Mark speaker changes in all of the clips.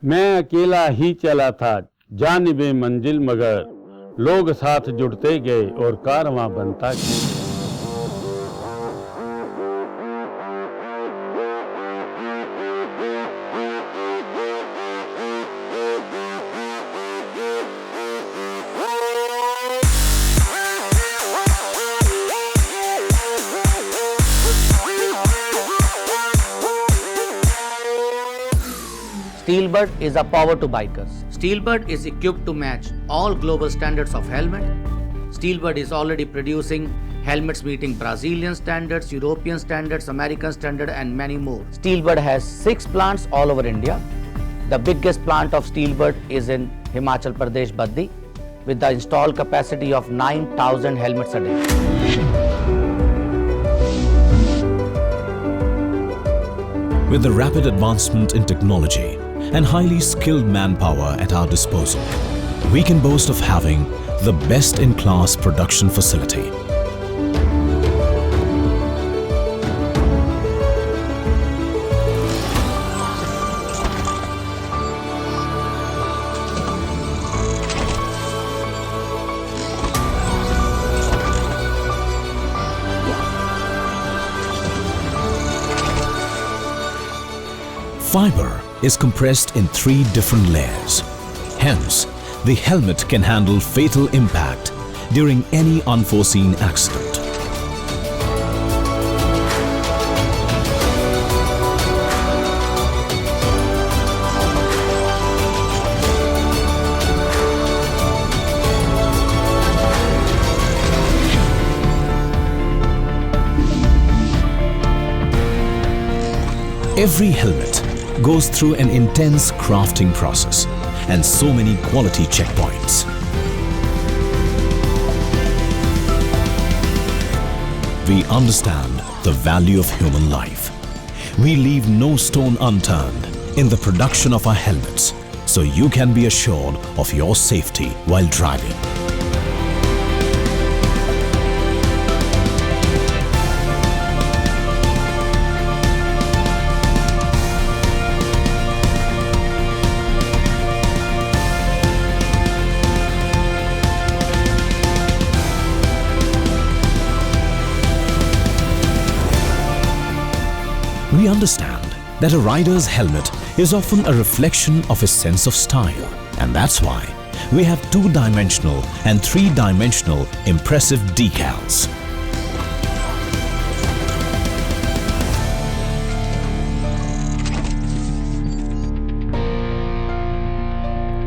Speaker 1: मैं अकेला ही चला था जानिबे मंजिल, मगर लोग साथ जुड़ते गए और कारवां बनता गया।
Speaker 2: Steelbird is a power to bikers. Steelbird is equipped to match all global standards of helmet. Steelbird is already producing helmets meeting Brazilian standards, European standards, American standards, and many more. Steelbird has 6 plants all over India. The biggest plant of Steelbird is in Himachal Pradesh, Baddi, with the installed capacity of 9,000 helmets a day.
Speaker 3: With the rapid advancement in technology and highly skilled manpower at our disposal, we can boast of having the best-in-class production facility. Fiber is compressed in 3 different layers. Hence, the helmet can handle fatal impact during any unforeseen accident. Every helmet goes through an intense crafting process and so many quality checkpoints. We understand the value of human life. We leave no stone unturned in the production of our helmets, so you can be assured of your safety while driving. We understand that a rider's helmet is often a reflection of his sense of style, and that's why we have 2-dimensional and 3-dimensional impressive decals.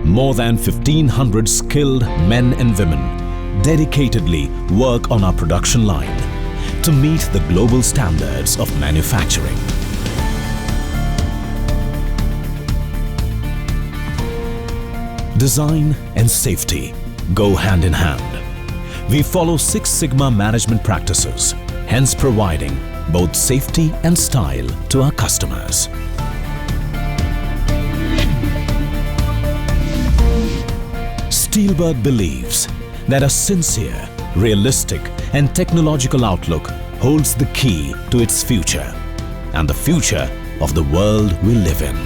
Speaker 3: More than 1,500 skilled men and women dedicatedly work on our production line to meet the global standards of manufacturing. Design and safety go hand in hand. We follow 6 Sigma management practices, hence providing both safety and style to our customers. Steelbird believes that a sincere, realistic and technological outlook holds the key to its future and the future of the world we live in.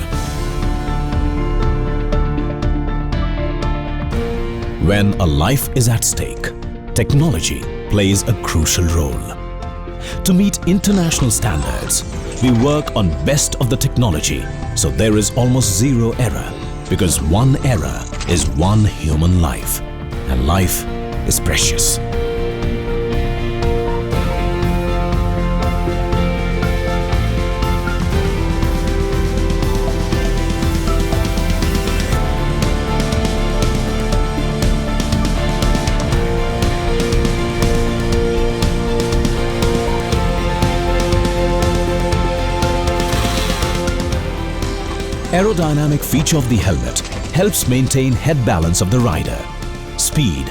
Speaker 3: When a life is at stake, technology plays a crucial role. To meet international standards, we work on best of the technology, so there is almost zero error, because one error is one human life, and life is precious. Aerodynamic feature of the helmet helps maintain head balance of the rider. Speed,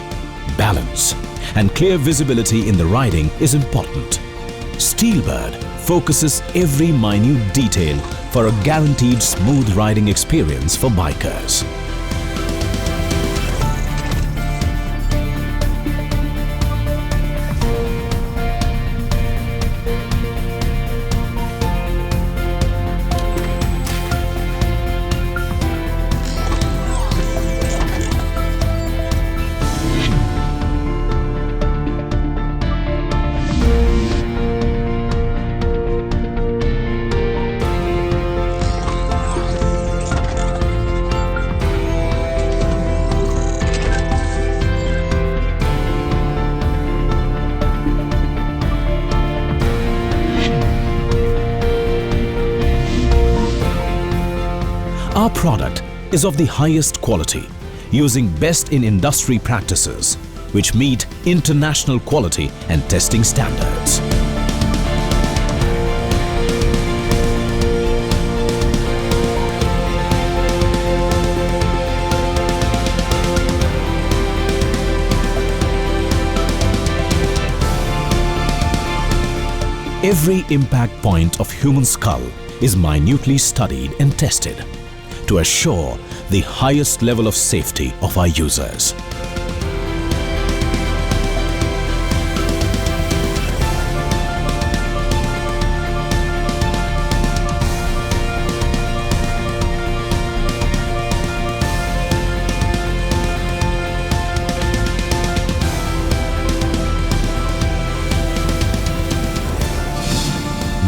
Speaker 3: balance, and clear visibility in the riding is important. Steelbird focuses every minute detail for a guaranteed smooth riding experience for bikers. Our product is of the highest quality, using best in industry practices, which meet international quality and testing standards. Every impact point of human skull is minutely studied and tested to assure the highest level of safety of our users.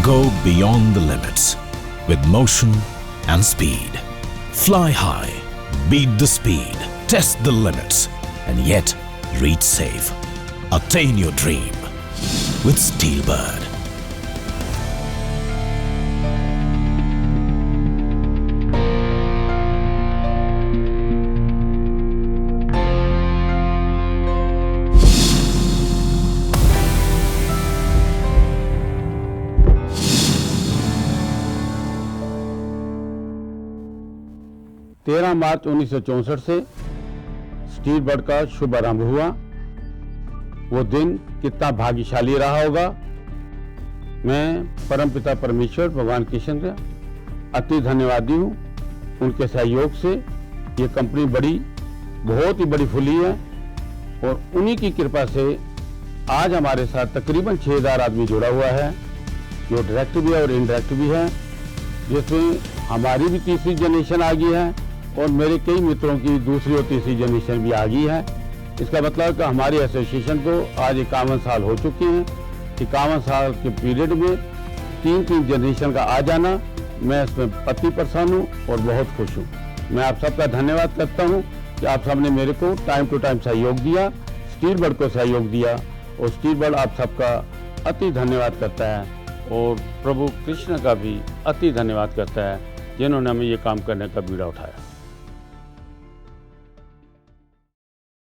Speaker 3: Go beyond the limits with motion and speed. Fly high, beat the speed, test the limits, and yet reach safe. Attain your dream with Steelbird.
Speaker 1: तेरह मार्च 1964 से स्टीलबर्ड का शुभ आरंभ हुआ। वो दिन कितना भाग्यशाली रहा होगा। मैं परमपिता परमेश्वर भगवान कृष्ण का अति धन्यवादी हूँ। उनके सहयोग से ये कंपनी बहुत ही बड़ी फुली है और उन्हीं की कृपा से आज हमारे साथ तकरीबन 6000 आदमी जुड़ा हुआ है, जो डायरेक्ट भी है और इनडायरेक्ट भी है, जिसमें हमारी भी तीसरी जनरेशन आ गई है और मेरे कई मित्रों की दूसरी और तीसरी जनरेशन भी आ गई है। इसका मतलब है कि हमारी एसोसिएशन को आज 51 साल हो चुके हैं। 51 साल के पीरियड में 3 जनरेशन का आ जाना, मैं इसमें अति प्रसन्न हूँ और बहुत खुश हूँ। मैं आप सबका धन्यवाद करता हूँ कि आप सबने मेरे को टाइम टू टाइम सहयोग दिया, स्टीलबर्ड को सहयोग दिया और स्टीलबर्ड आप सबका अति धन्यवाद करता है और प्रभु कृष्ण का भी अति धन्यवाद करता है, जिन्होंने हमें ये काम करने का बीड़ा उठाया।